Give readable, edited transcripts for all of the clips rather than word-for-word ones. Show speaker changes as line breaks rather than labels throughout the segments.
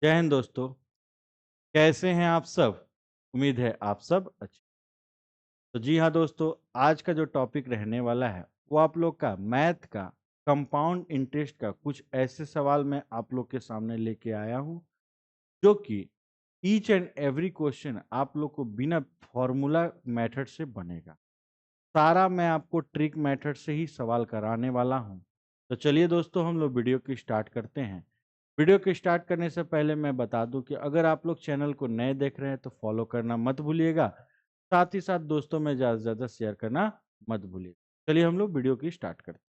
जय हिंद दोस्तों। कैसे हैं आप सब? उम्मीद है आप सब अच्छे। तो जी हाँ दोस्तों, आज का जो टॉपिक रहने वाला है वो आप लोग का मैथ का कंपाउंड इंटरेस्ट का कुछ ऐसे सवाल मैं आप लोग के सामने लेके आया हूँ जो कि ईच एंड एवरी क्वेश्चन आप लोग को बिना फॉर्मूला मेथड से बनेगा। सारा मैं आपको ट्रिक मेथड से ही सवाल कराने वाला हूँ। तो चलिए दोस्तों, हम लोग वीडियो की स्टार्ट करते हैं। वीडियो के स्टार्ट करने से पहले मैं बता दूं कि अगर आप लोग चैनल को नए देख रहे हैं तो फॉलो करना मत भूलिएगा। साथ ही साथ दोस्तों में ज़्यादा से ज़्यादा शेयर करना मत भूलिएगा। चलिए हम लोग वीडियो की स्टार्ट करते हैं।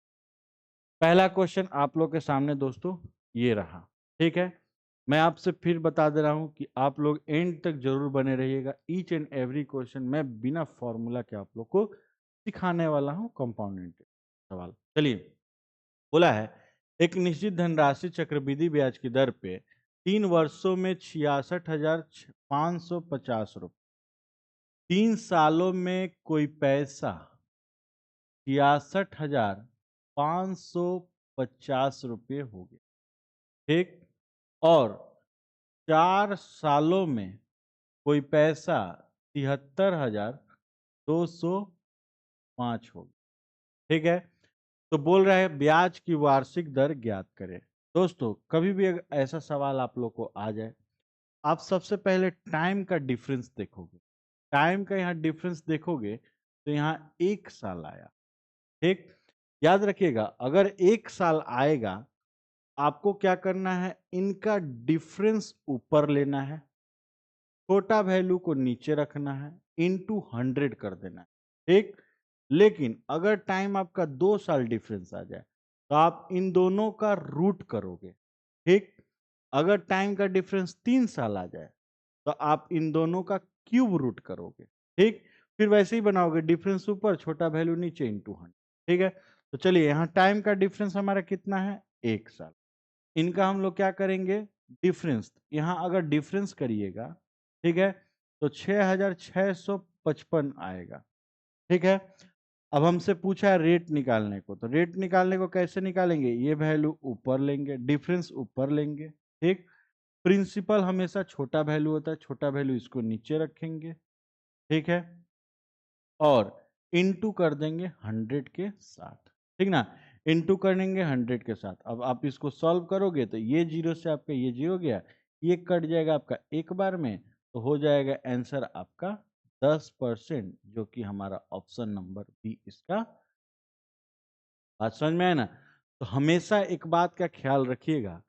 पहला क्वेश्चन आप लोग के सामने दोस्तों ये रहा। ठीक है, मैं आपसे फिर बता दे रहा हूँ कि आप लोग एंड तक जरूर बने रहिएगा। ईच एंड एवरी क्वेश्चन मैं बिना फॉर्मूला के आप लोग को सिखाने वाला हूँ। कंपाउंड इंटरेस्ट सवाल, चलिए। बोला है, एक निश्चित धनराशि चक्रवृद्धि ब्याज की दर पे 3 वर्षों में 66,550 रुपये, 3 सालों में कोई पैसा 66,550 रुपये हो गया। ठीक, और 4 सालों में कोई पैसा 73,205 हो गया। ठीक है, तो बोल रहा है ब्याज की वार्षिक दर ज्ञात करें। दोस्तों, कभी भी अगर ऐसा सवाल आप लोग को आ जाए, आप सबसे पहले टाइम का डिफरेंस देखोगे। टाइम का यहाँ डिफरेंस देखोगे तो यहाँ 1 साल आया। ठीक, याद रखिएगा, अगर 1 साल आएगा आपको क्या करना है, इनका डिफरेंस ऊपर लेना है, छोटा वैल्यू को नीचे रखना है, इनटू 100 कर देना है। ठीक, लेकिन अगर टाइम आपका 2 साल डिफरेंस आ जाए तो आप इन दोनों का रूट करोगे। ठीक, अगर टाइम का डिफरेंस 3 साल आ जाए तो आप इन दोनों का क्यूब रूट करोगे। ठीक, फिर वैसे ही बनाओगे, डिफरेंस ऊपर छोटा वैल्यू नीचे इंटू 100। ठीक है, तो चलिए यहाँ टाइम का डिफरेंस हमारा कितना है, 1 साल। इनका हम लोग क्या करेंगे, डिफरेंस। यहाँ अगर डिफरेंस करिएगा, ठीक है, तो 6,655 आएगा। ठीक है, अब हमसे पूछा है रेट निकालने को, तो रेट निकालने को कैसे निकालेंगे, ये वैल्यू ऊपर लेंगे, डिफरेंस ऊपर लेंगे। ठीक, प्रिंसिपल हमेशा छोटा वैल्यू होता है, छोटा वैल्यू इसको नीचे रखेंगे। ठीक है, और इनटू कर देंगे 100 के साथ। ठीक ना, इनटू करेंगे 100 के साथ। अब आप इसको सॉल्व करोगे तो ये जीरो से आपका ये जीरो गया, ये कट जाएगा आपका एक बार में, तो हो जाएगा आंसर आपका 10%, जो कि हमारा ऑप्शन नंबर बी इसका। बात समझ में आया ना? तो हमेशा एक बात का ख्याल रखिएगा,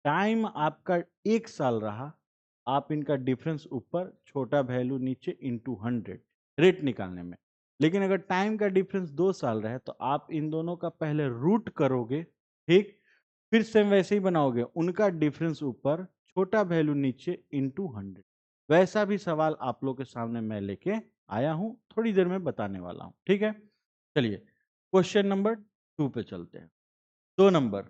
टाइम आपका 1 साल रहा, आप इनका डिफरेंस ऊपर, छोटा वैल्यू नीचे, इंटू 100 रेट निकालने में। लेकिन अगर टाइम का डिफरेंस 2 साल रहे तो आप इन दोनों का पहले रूट करोगे। ठीक, फिर सेम वैसे ही बनाओगे, उनका डिफरेंस ऊपर, छोटा वैल्यू नीचे, इंटू 100। वैसा भी सवाल आप लोग के सामने मैं लेके आया हूं, थोड़ी देर में बताने वाला हूं। ठीक है, चलिए क्वेश्चन नंबर 2 पे चलते हैं। 2 नंबर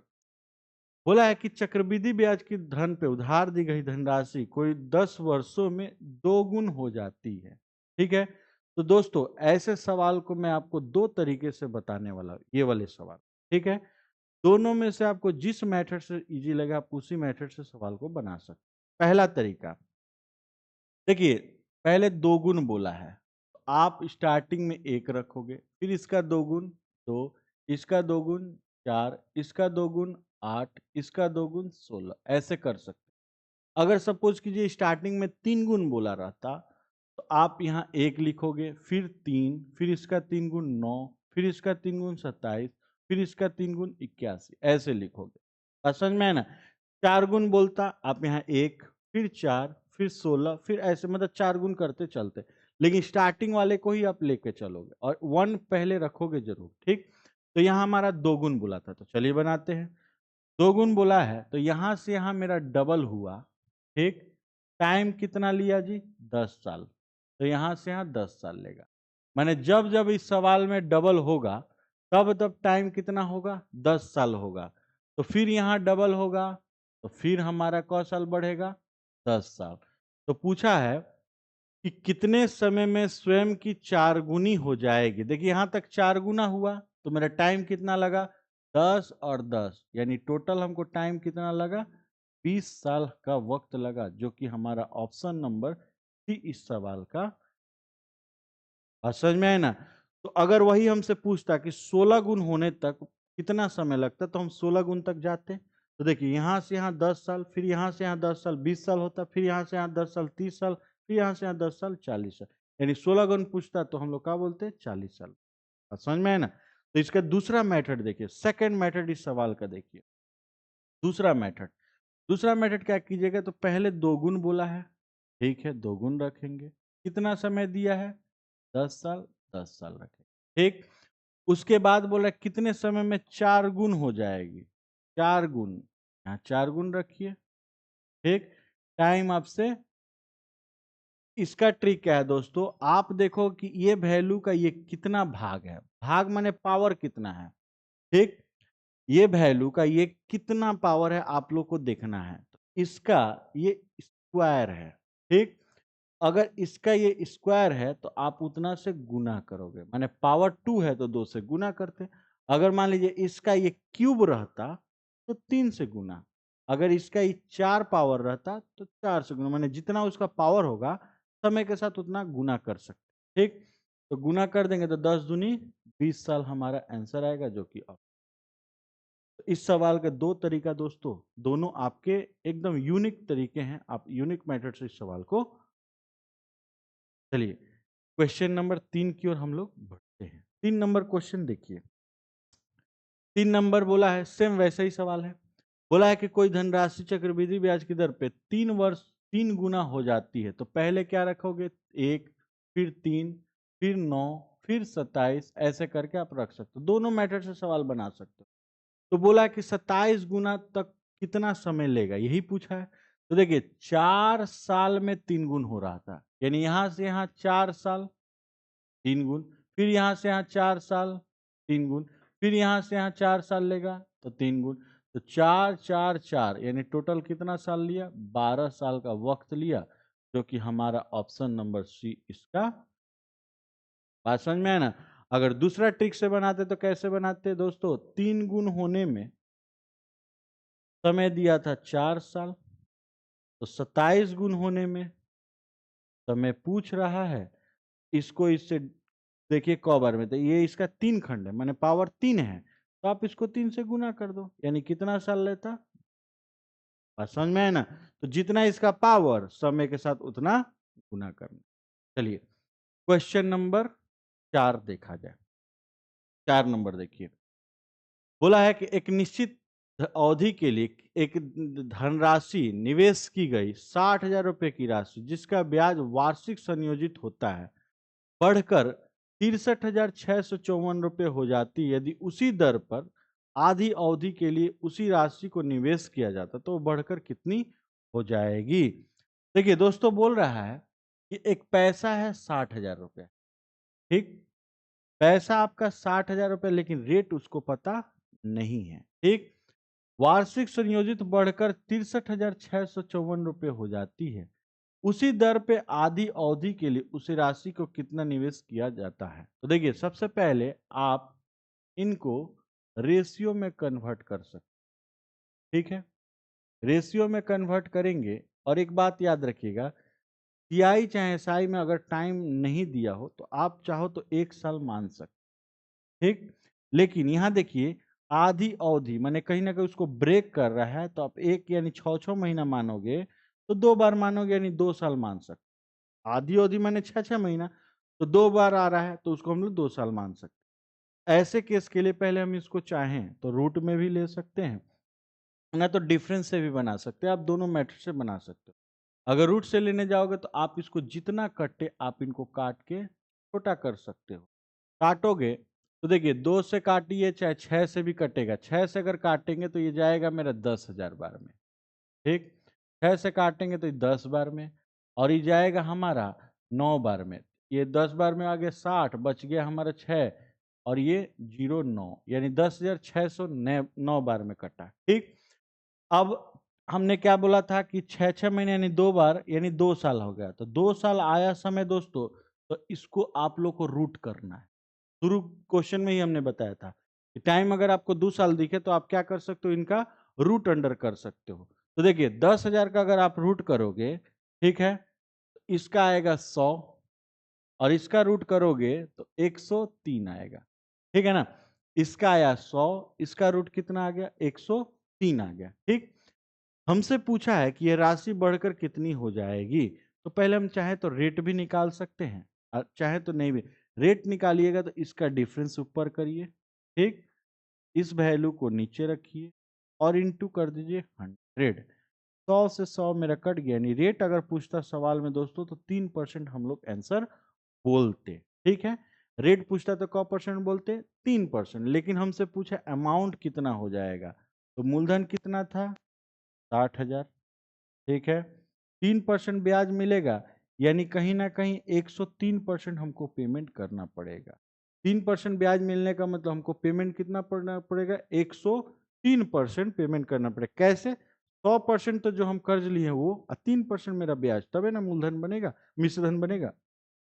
बोला है कि चक्रवृद्धि ब्याज की धन पे उधार दी गई धनराशि कोई 10 वर्षों में 2 गुना हो जाती है। ठीक है, तो दोस्तों ऐसे सवाल को मैं आपको 2 तरीके से बताने वाला हूं, ये वाले सवाल। ठीक है, दोनों में से आपको जिस मेथड से इजी लगे आप उसी मेथड से सवाल को बना सकते। पहला तरीका देखिए, पहले 2 गुण बोला है, तो आप स्टार्टिंग में 1 रखोगे, फिर इसका 2 गुण 2, इसका 2 गुण 4, इसका 2 गुण 8, इसका 2 गुण 16, ऐसे कर सकते। अगर सपोज कीजिए स्टार्टिंग में 3 गुण बोला रहता तो आप यहाँ 1 लिखोगे, फिर 3, फिर इसका 3 गुण 9, फिर इसका 3 गुण 27, फिर इसका 3 गुण 81, ऐसे लिखोगे। बात समझ में है ना? 4 गुण बोलता आप यहाँ 1, फिर 4, फिर 16, फिर ऐसे मतलब 4 गुण करते चलते। लेकिन स्टार्टिंग वाले को ही आप लेके चलोगे और 1 पहले रखोगे जरूर। ठीक, तो यहाँ हमारा 2 गुण बोला था, तो चलिए बनाते हैं। 2 गुण बोला है तो यहाँ से यहाँ मेरा डबल हुआ। ठीक, टाइम कितना लिया जी, 10 साल, तो यहाँ से यहाँ 10 साल लेगा। माने जब जब इस सवाल में डबल होगा तब तब टाइम कितना होगा, 10 साल होगा। तो फिर यहाँ डबल होगा तो फिर हमारा कौ साल बढ़ेगा, 10 साल। तो पूछा है कि कितने समय में स्वयं की 4 गुनी हो जाएगी। देखिए यहाँ तक 4 गुना हुआ तो मेरा टाइम कितना लगा, 10 और 10, यानी टोटल हमको टाइम कितना लगा, 20 साल का वक्त लगा, जो कि हमारा ऑप्शन नंबर सी इस सवाल का। बात समझ में आए ना? तो अगर वही हमसे पूछता कि 16 गुण होने तक कितना समय लगता, तो हम 16 गुण तक जाते। तो देखिए, यहाँ से यहाँ 10 साल, फिर यहाँ से यहाँ 10 साल 20 साल होता, फिर यहाँ से यहाँ 10 साल 30 साल, फिर यहाँ से यहाँ 10 साल 40 साल, यानी 16 गुण पूछता तो हम लोग क्या बोलते हैं, 40 साल। बात समझ में आए ना? तो इसका दूसरा मेथड देखिए, सेकंड मेथड इस सवाल का देखिए। दूसरा मेथड क्या कीजिएगा, तो पहले 2 गुण बोला है, ठीक है, 2 गुण रखेंगे। कितना समय दिया है, 10 साल 10 साल रखेंगे, ठीक। उसके बाद बोला कितने समय में 4 गुण हो जाएगी, 4 गुण, यहाँ 4 गुण रखिए, ठीक। टाइम आपसे, इसका ट्रिक क्या है दोस्तों, आप देखो कि ये वैल्यू का ये कितना भाग है, भाग माने पावर कितना है, ठीक। ये वैल्यू का ये कितना पावर है आप लोग को देखना है। तो इसका ये स्क्वायर है, ठीक। अगर इसका ये स्क्वायर है तो आप उतना से गुना करोगे, माने पावर 2 है तो 2 से गुना करते। अगर मान लीजिए इसका ये क्यूब रहता तो 3 से गुना, अगर इसका ये 4 पावर रहता तो 4 से गुना, माने जितना उसका पावर होगा समय के साथ उतना गुना कर सकते, ठीक। तो गुना कर देंगे तो 10 दूनी 20 साल हमारा आंसर आएगा, जो कि इस सवाल का 2 तरीका दोस्तों, दोनों आपके एकदम यूनिक तरीके हैं, आप यूनिक मेथड से इस सवाल को। चलिए क्वेश्चन नंबर 3 की ओर हम लोग बढ़ते हैं। 3 नंबर क्वेश्चन देखिए, 3 नंबर बोला है, सेम वैसा ही सवाल है। बोला है कि कोई धनराशि चक्रवृद्धि ब्याज की दर पे 3 वर्ष 3 गुना हो जाती है, तो पहले क्या रखोगे, 1, फिर 3, फिर 9, फिर 27, ऐसे करके आप रख सकते हो, दोनों मेथड से सवाल बना सकते हो। तो बोला कि 27 गुना तक कितना समय लेगा, यही पूछा है। तो देखिए 4 साल में 3 गुण हो रहा था, यानी यहां से यहां 4 साल 3 गुण, फिर यहां से यहां 4 साल 3 गुण, फिर यहां से यहां 4 साल लेगा तो 3 गुण। तो 4 4 4 यानी टोटल कितना साल लिया, 12 साल का वक्त लिया, जो कि हमारा ऑप्शन नंबर सी इसका। बात समझ में है ना? अगर दूसरा ट्रिक से बनाते तो कैसे बनाते दोस्तों, 3 गुण होने में समय दिया था 4 साल, तो 27 गुण होने में समय पूछ रहा है, इसको इससे देखिए क बार में, तो ये इसका 3 खंड है, माने पावर 3 है, तो आप इसको 3 से गुना कर दो, यानी कितना साल लेता। बात समझ में है ना? तो जितना इसका पावर समय के साथ उतना गुना करना। चलिए क्वेश्चन नंबर 4 देखा जाए। 4 नंबर देखिए, बोला है कि एक निश्चित अवधि के लिए एक धनराशि निवेश की गई 60,000 रुपए की राशि, जिसका ब्याज वार्षिक संयोजित होता है, बढ़कर 63,654 रुपए हो जाती है। यदि उसी दर पर आधी अवधि के लिए उसी राशि को निवेश किया जाता तो वो बढ़कर कितनी हो जाएगी। देखिए दोस्तों, बोल रहा है कि एक पैसा है 60,000 रुपये, ठीक। पैसा आपका 60,000 रुपये, लेकिन रेट उसको पता नहीं है, ठीक। वार्षिक संयोजित बढ़कर 63,654 रुपये हो जाती है। उसी दर पे आधी अवधि के लिए उसी राशि को कितना निवेश किया जाता है। तो देखिए सबसे पहले आप इनको रेशियो में कन्वर्ट कर सकते, ठीक है। रेशियो में कन्वर्ट करेंगे, और एक बात याद रखिएगा, टीआई चाहे एसआई में अगर टाइम नहीं दिया हो तो आप चाहो तो 1 साल मान सकते, ठीक। लेकिन यहाँ देखिए आधी अवधि माने कहीं ना कहीं उसको ब्रेक कर रहा है, तो आप एक यानी 6 6 महीना मानोगे, तो 2 बार मानोगे यानी 2 साल मान सकते। आधी अवधि माने 6 6 महीना, तो 2 बार आ रहा है तो उसको हम लोग 2 साल मान सकते। ऐसे केस के लिए पहले हम इसको चाहें तो रूट में भी ले सकते हैं, ना तो डिफरेंस से भी बना सकते हैं, आप दोनों मेथड से बना सकते हो। अगर रूट से लेने जाओगे तो आप इसको जितना कटे आप इनको काट के छोटा कर सकते हो। काटोगे तो देखिए 2 से काटिए चाहे 6 से भी कटेगा, 6 से अगर काटेंगे तो ये जाएगा मेरा 10,000 बार में, ठीक। 6 से काटेंगे तो ये 10 बार में, और ये जाएगा हमारा 9 बार में। ये 10 बार में आ गया 60, बच गया हमारा 6, और ये 0 9 यानी 10,609 बार में कटा, ठीक। अब हमने क्या बोला था कि 6 6 महीने यानी 2 बार यानी 2 साल हो गया, तो 2 साल आया समय दोस्तों, तो इसको आप लोग को रूट करना है। शुरू क्वेश्चन में ही हमने बताया था कि टाइम अगर आपको 2 साल दिखे तो आप क्या कर सकते हो, इनका रूट अंडर कर सकते हो। तो देखिए 10,000 का अगर आप रूट करोगे, ठीक है, इसका आएगा 100 और इसका रूट करोगे तो 103 आएगा, ठीक है ना। इसका आया 100, इसका रूट कितना आ गया, 103 आ गया, ठीक। हमसे पूछा है कि यह राशि बढ़कर कितनी हो जाएगी, तो पहले हम चाहे तो रेट भी निकाल सकते हैं और चाहे तो नहीं भी। रेट निकालिएगा तो इसका डिफरेंस ऊपर करिए, ठीक, इस वैल्यू को नीचे रखिए और इंटू कर दीजिए 100। 100 से 100 मेरा कट गया, यानी रेट अगर पूछता सवाल में दोस्तों तो 3% हम लोग आंसर बोलते, ठीक है। रेट पूछता तो क परसेंट बोलते, 3%, लेकिन हमसे पूछा अमाउंट कितना हो जाएगा, तो मूलधन कितना था, 60,000, ठीक है। 3% ब्याज मिलेगा, यानी कहीं ना कहीं 103% हमको पेमेंट करना पड़ेगा। 3% ब्याज मिलने का मतलब हमको पेमेंट कितना करना पड़ेगा, 103% पेमेंट करना पड़ेगा। कैसे, 100% तो जो हम कर्ज लिए हैं वो, 3% मेरा ब्याज, तबे ना मूलधन बनेगा, मिश्रधन बनेगा।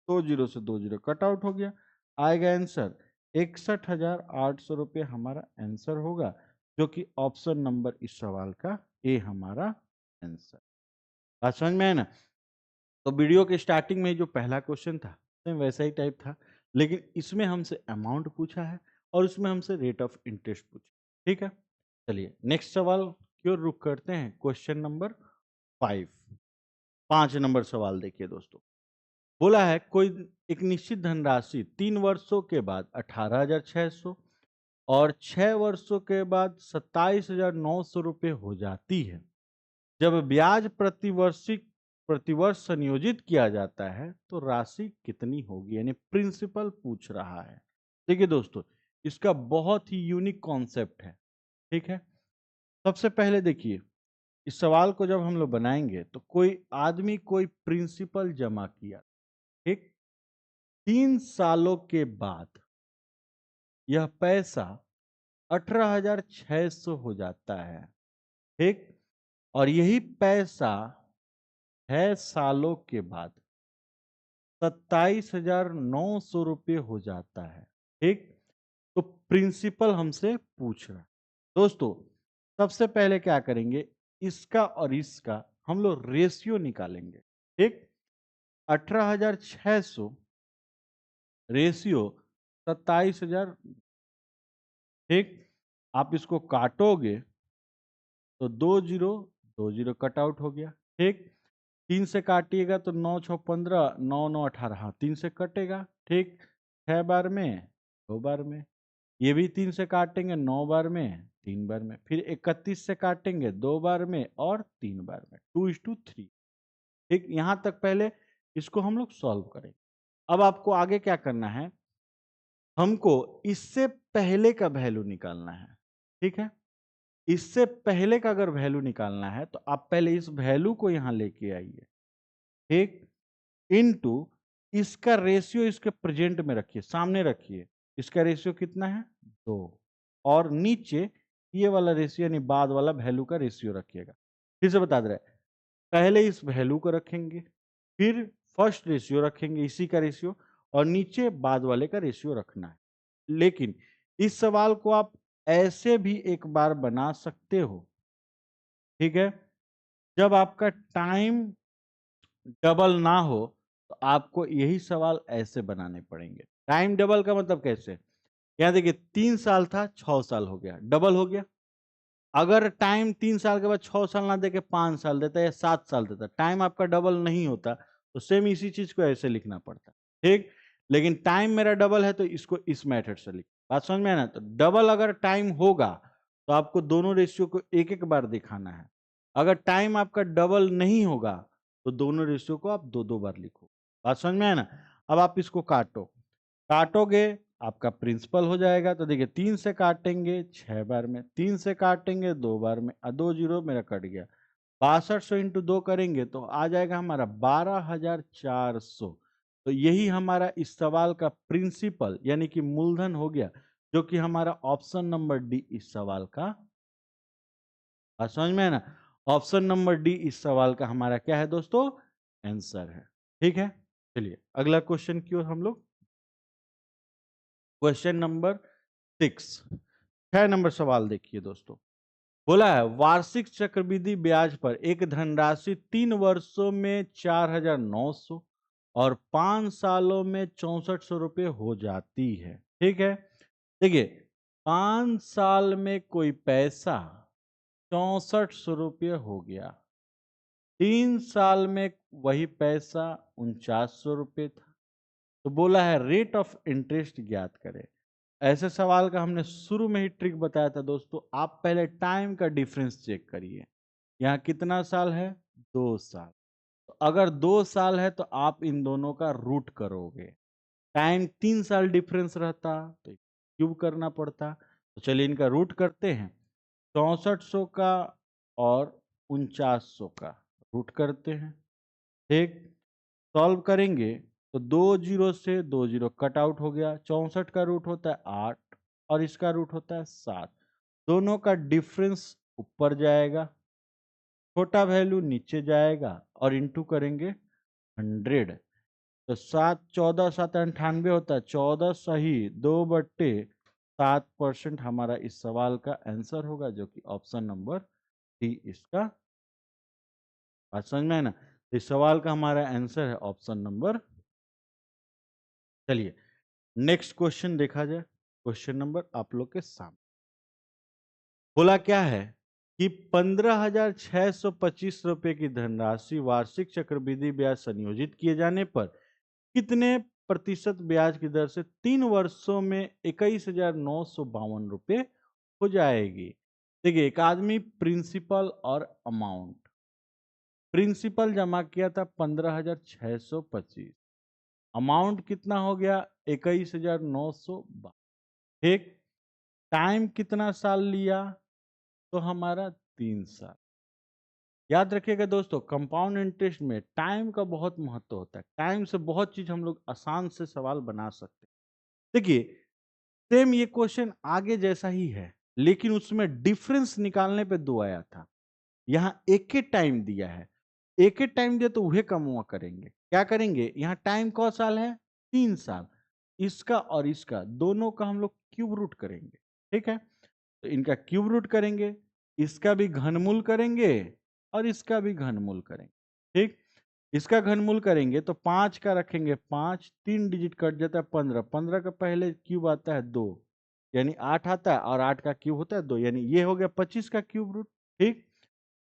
2 जीरो से 2 जीरो कट आउट हो गया, आएगा आंसर 61,800 रुपये हमारा आंसर होगा, जो कि ऑप्शन नंबर इस सवाल का ए हमारा आंसर। बात समझ में है ना। तो वीडियो के स्टार्टिंग में जो पहला क्वेश्चन था सेम वैसा ही टाइप था, लेकिन इसमें हमसे अमाउंट पूछा है और उसमें हमसे रेट ऑफ इंटरेस्ट पूछा, ठीक है। चलिए नेक्स्ट सवाल की ओर रुख करते हैं, क्वेश्चन नंबर 5। 5 नंबर सवाल देखिए दोस्तों, बोला है कोई एक निश्चित धनराशि 3 वर्षों के बाद 18,600 और 6 वर्षों के बाद 27,900 रुपये हो जाती है। जब ब्याज प्रतिवर्ष संयोजित किया जाता है तो राशि कितनी होगी, यानी प्रिंसिपल पूछ रहा है। देखिए दोस्तों, इसका बहुत ही यूनिक कॉन्सेप्ट है, ठीक है। सबसे पहले देखिए, इस सवाल को जब हम लोग बनाएंगे तो कोई आदमी कोई प्रिंसिपल जमा किया, ठीक, 3 सालों के बाद यह पैसा 18,600 हो जाता है, ठीक, और यही पैसा 6 सालों के बाद 27,900 रुपये हो जाता है, ठीक। तो प्रिंसिपल हमसे पूछ रहा है दोस्तों। सबसे पहले क्या करेंगे, इसका और इसका हम लोग रेशियो निकालेंगे, ठीक। 18,600 रेशियो 27,000, ठीक। आप इसको काटोगे तो 2 जीरो कट आउट हो गया, ठीक। 3 से काटिएगा तो 9 6 15, 9 9 18, हाँ 3 से कटेगा, ठीक। 6 बार में, 2 बार में, ये भी 3 से काटेंगे, 9 बार में, 3 बार में, फिर 31 से काटेंगे 2 बार में और 3 बार में, 2:3, ठीक। यहाँ तक पहले इसको हम लोग सॉल्व करेंगे। अब आपको आगे क्या करना है, हमको इससे पहले का वैल्यू निकालना है, ठीक है। इससे पहले का अगर वैल्यू निकालना है तो आप पहले इस वैल्यू को यहां लेके आइए, ठीक, इनटू इसका रेशियो इसके प्रेजेंट में रखिए, सामने रखिए। इसका रेशियो कितना है, 2, और नीचे ये वाला रेशियो यानी बाद वाला वैल्यू का रेशियो रखिएगा। फिर से बता दे रहे हैं, पहले इस वैल्यू को रखेंगे, फिर फर्स्ट रेशियो रखेंगे इसी का रेशियो, और नीचे बाद वाले का रेशियो रखना है। लेकिन इस सवाल को आप ऐसे भी एक बार बना सकते हो, ठीक है। जब आपका टाइम डबल ना हो तो आपको यही सवाल ऐसे बनाने पड़ेंगे। टाइम डबल का मतलब कैसे, यहां देखिए 3 साल था, 6 साल हो गया, डबल हो गया। अगर टाइम 3 साल के बाद 6 साल ना देके 5 साल देता या 7 साल देता, टाइम आपका डबल नहीं होता, तो सेम इसी चीज को ऐसे लिखना पड़ता, ठीक। लेकिन टाइम मेरा डबल है तो इसको इस मेथड से लिख, बात समझ में आना। तो डबल अगर टाइम होगा तो आपको दोनों रेशियो को एक एक बार दिखाना है। अगर टाइम आपका डबल नहीं होगा तो दोनों रेशियो को आप दो दो बार लिखो, बात समझ में आया ना। अब आप इसको काटो, काटोगे आपका प्रिंसिपल हो जाएगा। तो देखिए 3 से काटेंगे 6 बार में, 3 से काटेंगे 2 बार में, 2 जीरो मेरा कट गया। 6200 इंटू 2 करेंगे तो आ जाएगा हमारा 12,400। तो यही हमारा इस सवाल का प्रिंसिपल यानी कि मूलधन हो गया, जो कि हमारा ऑप्शन नंबर डी इस सवाल का, बात समझ में है ना। ऑप्शन नंबर डी इस सवाल का हमारा क्या है दोस्तों, आंसर है, ठीक है। चलिए अगला क्वेश्चन की ओर हम लोग, क्वेश्चन नंबर 6, 6 नंबर सवाल देखिए दोस्तों। बोला है वार्षिक चक्रवृद्धि ब्याज पर एक धनराशि 3 वर्षों में 4,900 और 5 सालों में 6400 रुपये हो जाती है। ठीक है, देखिए 5 साल में कोई पैसा 6400 रुपये हो गया, 3 साल में वही पैसा 4900 रुपये था। तो बोला है रेट ऑफ इंटरेस्ट ज्ञात करें। ऐसे सवाल का हमने शुरू में ही ट्रिक बताया था दोस्तों, आप पहले टाइम का डिफरेंस चेक करिए। यहाँ कितना साल है? 2 साल। तो अगर 2 साल है तो आप इन दोनों का रूट करोगे। टाइम 3 साल डिफरेंस रहता तो क्यूब करना पड़ता। तो चलिए इनका रूट करते हैं। 6400 का और 4900 का रूट करते हैं। ठीक, सॉल्व करेंगे तो 2 जीरो से 2 जीरो कट आउट हो गया। 64 का रूट होता है 8 और इसका रूट होता है 7। दोनों का डिफरेंस ऊपर जाएगा, छोटा वैल्यू नीचे जाएगा और इंटू करेंगे 100। तो 7 14 7 98 होता है। 14 सही 2/7% हमारा इस सवाल का आंसर होगा, जो कि ऑप्शन नंबर डी इसका। बात समझ में है ना? तो इस सवाल का हमारा आंसर है ऑप्शन नंबर। चलिए नेक्स्ट क्वेश्चन देखा जाए। क्वेश्चन नंबर आप लोग के सामने बोला क्या है कि 15,625 रुपए की धनराशि वार्षिक चक्रवृद्धि ब्याज संयोजित किए जाने पर कितने प्रतिशत ब्याज की दर से 3 वर्षों में 21,952 रुपए हो जाएगी। देखिए एक आदमी प्रिंसिपल और अमाउंट, प्रिंसिपल जमा किया था 15,625, अमाउंट कितना हो गया 21,952। ठीक, टाइम कितना साल लिया? तो हमारा 3 साल। याद रखिएगा दोस्तों, कंपाउंड इंटरेस्ट में टाइम का बहुत महत्व होता है। टाइम से बहुत चीज हम लोग आसान से सवाल बना सकते हैं। देखिए सेम ये क्वेश्चन आगे जैसा ही है, लेकिन उसमें डिफरेंस निकालने पे दो आया था। यहाँ एक ही टाइम दिया है, एक ही टाइम दिया तो वह कम हुआ करेंगे। क्या करेंगे, यहाँ टाइम कौन साल है? 3 साल। इसका और इसका दोनों का हम लोग क्यूब रूट करेंगे। ठीक है, तो इनका क्यूब रूट करेंगे, इसका भी घनमूल करेंगे और इसका भी घनमूल करेंगे। ठीक, इसका घनमूल करेंगे तो 5 का रखेंगे 5, 3 डिजिट कट जाता है 15, 15 का पहले क्यूब आता है 2, यानी 8 आता है और 8 का क्यूब होता है 2, यानी ये हो गया 25 का क्यूब रूट। ठीक,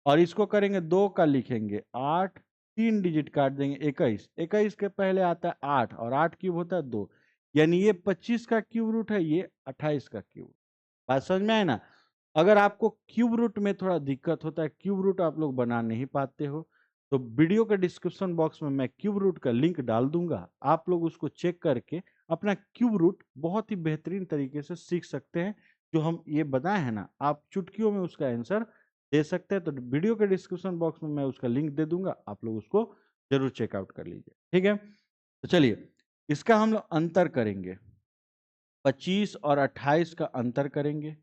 और इसको करेंगे 2 का लिखेंगे 8, 3 डिजिट काट देंगे 21, 21 के पहले आता है 8 और 8 क्यूब होता है 2, यानी ये 25 का क्यूब रूट है, ये 28 का क्यूब। बात समझ में आए ना? अगर आपको क्यूब रूट में थोड़ा दिक्कत होता है, क्यूब रूट आप लोग बना नहीं पाते हो, तो वीडियो के डिस्क्रिप्शन बॉक्स में मैं क्यूब रूट का लिंक डाल दूंगा। आप लोग उसको चेक करके अपना क्यूब रूट बहुत ही बेहतरीन तरीके से सीख सकते हैं। जो हम ये बताए हैं ना, आप चुटकियों में उसका आंसर दे सकते हैं। तो वीडियो के डिस्क्रिप्शन बॉक्स में मैं उसका लिंक दे दूंगा, आप लोग उसको जरूर चेकआउट कर लीजिए। ठीक है, तो चलिए इसका हम लोग अंतर करेंगे। 25 और 28 का अंतर करेंगे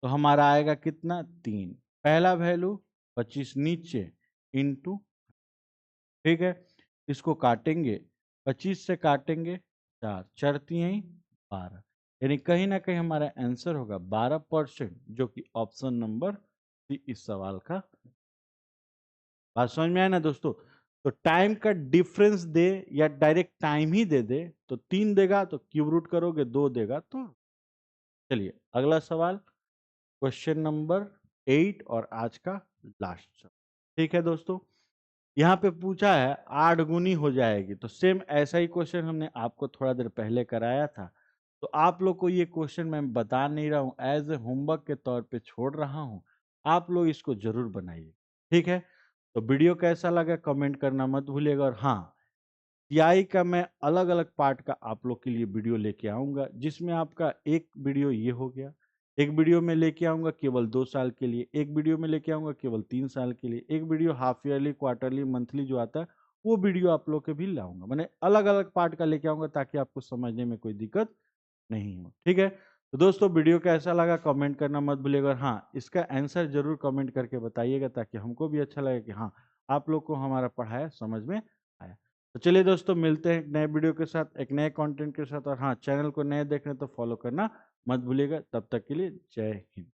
तो हमारा आएगा कितना? 3। पहला वैल्यू 25 नीचे इंटू। ठीक है, इसको काटेंगे, 25 से काटेंगे 4, चरती हैं 12, यानी कहीं ना कहीं हमारा आंसर होगा 12%, जो कि ऑप्शन नंबर सी इस सवाल का। बात समझ में आया ना दोस्तों? तो टाइम का डिफरेंस दे या डायरेक्ट टाइम ही दे दे तो 3 देगा तो क्यूब रूट करोगे, 2 देगा तो। चलिए अगला सवाल, क्वेश्चन नंबर 8 और आज का लास्ट। ठीक है दोस्तों, यहाँ पे पूछा है 8 गुनी हो जाएगी, तो सेम ऐसा ही क्वेश्चन हमने आपको थोड़ा देर पहले कराया था। तो आप लोग को ये क्वेश्चन मैं बता नहीं रहा हूँ, एज ए होमवर्क के तौर पे छोड़ रहा हूँ। आप लोग इसको जरूर बनाइए। ठीक है, तो वीडियो कैसा लगा कमेंट करना मत भूलिएगा। और हाँ, टीआई का मैं अलग अलग पार्ट का आप लोग के लिए वीडियो लेके आऊंगा, जिसमें आपका एक वीडियो ये हो गया, एक वीडियो में लेके आऊंगा केवल 2 साल के लिए, एक वीडियो में लेके आऊंगा केवल 3 साल के लिए, एक video half yearly, quarterly, monthly जो आता है वो वीडियो आप लोग के भी लाऊंगा। मैंने अलग अलग पार्ट का लेके आऊंगा ताकि आपको समझने में कोई दिक्कत नहीं हो। ठीक है, तो दोस्तों वीडियो कैसा लगा कमेंट करना मत भूलिएगा। और हाँ, इसका आंसर जरूर कमेंट करके बताइएगा ताकि हमको भी अच्छा लगे कि हाँ आप लोग को हमारा पढ़ाया समझ में आया। तो चलिए दोस्तों, मिलते हैं एक नए वीडियो के साथ, एक नए कंटेंट के साथ। और हाँ, चैनल को नए देखने तो फॉलो करना मत भूलिएगा। तब तक के लिए जय हिंद।